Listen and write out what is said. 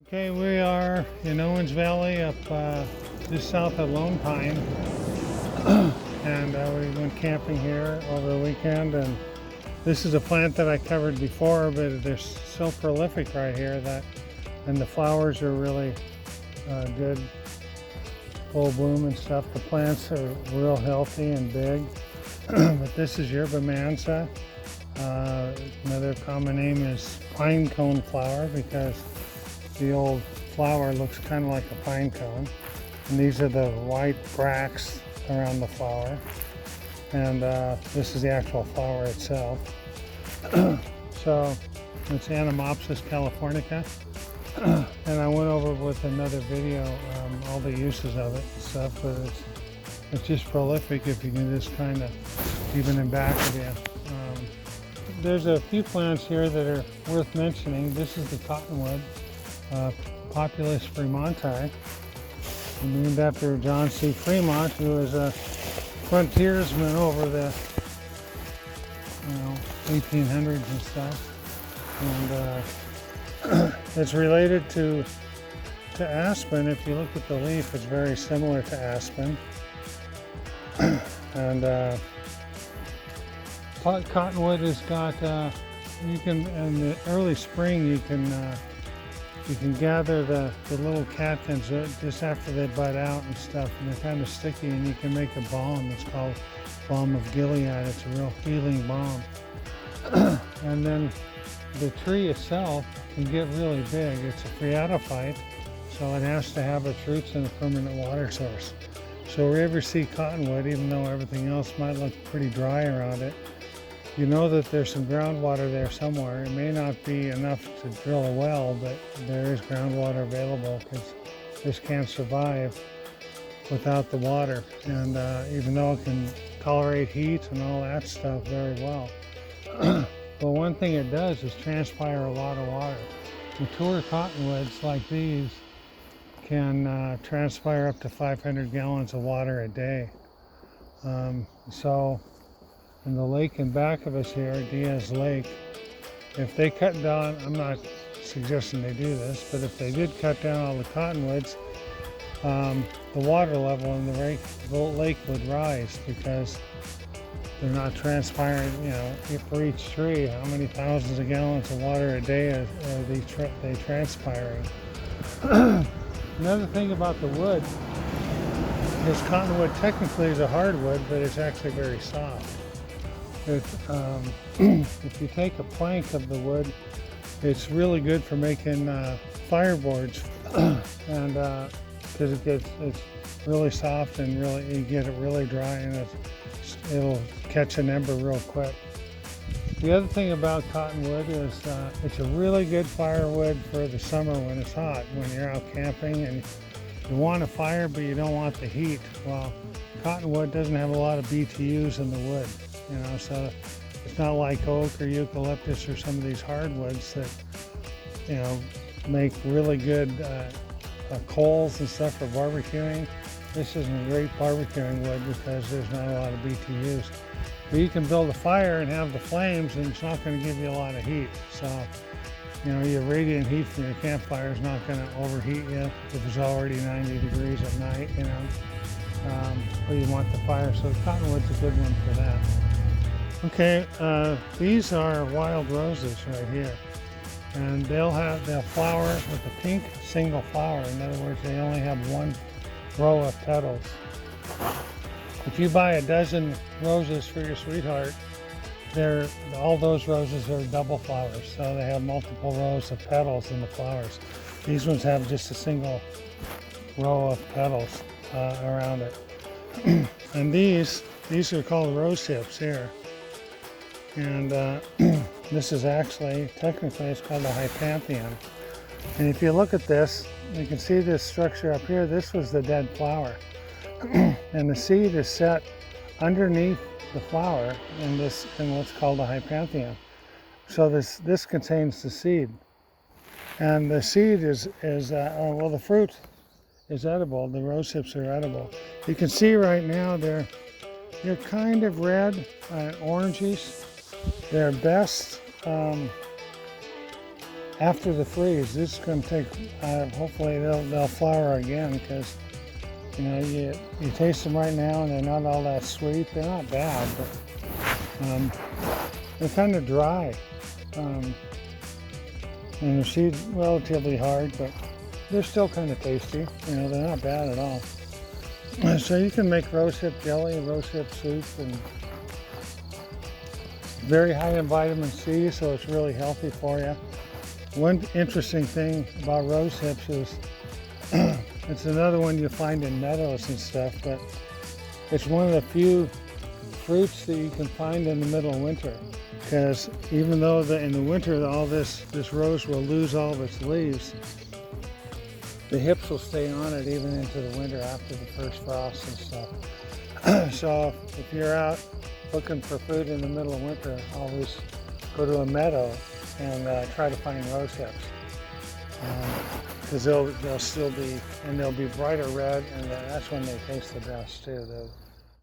Okay, we are in Owens Valley up just south of Lone Pine, and we went camping here over the weekend. And this is a plant that I covered before, but they're so prolific right here and the flowers are really good, full bloom and stuff. The plants are real healthy and big. But this is Yerba mansa. Another common name is pine cone flower because the old flower looks kind of like a pine cone. And these are the white bracts around the flower. And this is the actual flower itself. So it's Anemopsis californica. And I went over with another video all the uses of it and stuff, but it's just prolific if you can just kind of even in back of you. There's a few plants here that are worth mentioning. This is the cottonwood, Populus fremontii, named after John C. Fremont, who was a frontiersman over the 1800s and stuff. And it's related to aspen. If you look at the leaf, it's very similar to aspen. And cottonwood has got you can in the early spring you can gather the little catkins just after they bud out and stuff, and they're kind of sticky, and you can make a balm. It's called balm of Gilead. It's a real healing balm. And then the tree itself can get really big. It's a phreatophyte, so it has to have its roots in a permanent water source. So wherever you see cottonwood, even though everything else might look pretty dry around it, you know that there's some groundwater there somewhere. It may not be enough to drill a well, but there is groundwater available because this can't survive without the water. And even though it can tolerate heat and all that stuff very well. But one thing it does is transpire a lot of water. Mature cottonwoods like these can transpire up to 500 gallons of water a day. So in the lake in back of us here, Diaz Lake, if they cut down, I'm not suggesting they do this, but if they did cut down all the cottonwoods, the water level in the lake would rise because they're not transpiring. For each tree, how many thousands of gallons of water a day are they transpiring? Another thing about the wood is cottonwood technically is a hardwood, but it's actually very soft. If you take a plank of the wood, it's really good for making fireboards, and because it's really soft and you get it really dry, and it'll catch an ember real quick. The other thing about cottonwood is it's a really good firewood for the summer when it's hot, when you're out camping and you want a fire but you don't want the heat. Well, cottonwood doesn't have a lot of BTUs in the wood, so it's not like oak or eucalyptus or some of these hardwoods that make really good coals and stuff for barbecuing. This is a great barbecuing wood because there's not a lot of BTUs. But you can build a fire and have the flames, and it's not going to give you a lot of heat. So, your radiant heat from your campfire is not going to overheat you if it's already 90 degrees at night, but you want the fire. So cottonwood's a good one for that. Okay, these are wild roses right here. And they'll flower with a pink single flower. In other words, they only have one row of petals. If you buy a dozen roses for your sweetheart, all those roses are double flowers, so they have multiple rows of petals in the flowers. These ones have just a single row of petals around it. And these are called rose hips here. And this is actually, technically it's called a hypanthium. And if you look at this, you can see this structure up here. This was the dead flower. And the seed is set underneath the flower in what's called a hypanthium. So this contains the seed. And the seed the fruit is edible. The rose hips are edible. You can see right now they're kind of red and orangish. They're best after the freeze, this is going to take, hopefully they'll flower again, because you know, you taste them right now and they're not all that sweet. They're not bad, but they're kind of dry. And the seed's relatively hard, but they're still kind of tasty. You know, they're not bad at all. So you can make rosehip jelly, rosehip soup, and very high in vitamin C, so it's really healthy for you. One interesting thing about rosehips is it's another one you find in meadows and stuff, but it's one of the few fruits that you can find in the middle of winter. Because even though in the winter all this rose will lose all of its leaves, the hips will stay on it even into the winter after the first frost and stuff. So if you're out looking for food in the middle of winter, always go to a meadow and try to find rose hips. Because they'll still be, and they'll be brighter red, and that's when they taste the best too.